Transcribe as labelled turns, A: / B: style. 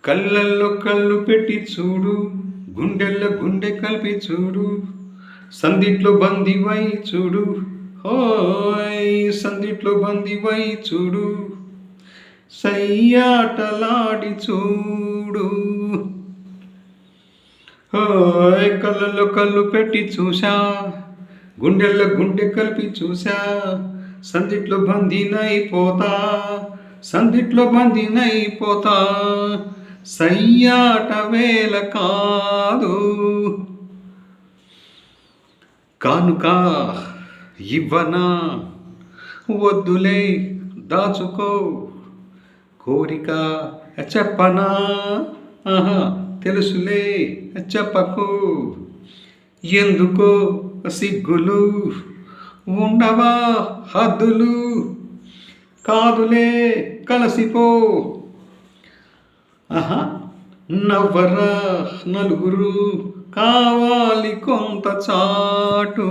A: కళ్ళల్లో కళ్ళు పెట్టి చూడు, గుండెల్లో గుండె కలిపి చూడు, సందిట్లో బందివై చూడు, హోయ్ సందిట్లో బందివై చూడు, సయ్యాటలాడి చూడు. హోయ్ కళ్ళల్లో కళ్ళు పెట్టి చూసా, గుండెల్లో గుండె కలిపి చూసా, సందిట్లో బందీనైపోతా, సందిట్లో బందీనైపోతా, సయ్యాట వేళ కాదు. కానుక ఇవ్వనా, వద్దులే దాచుకో, కోరిక చెప్పనా, తెలుసులే చెప్పకు, ఎందుకో సిగ్గులు, ఉండవా హద్దులు, కాదులే కలసిపో. నవ్వరా నలుగురు, కావాలి కొంత చాటు.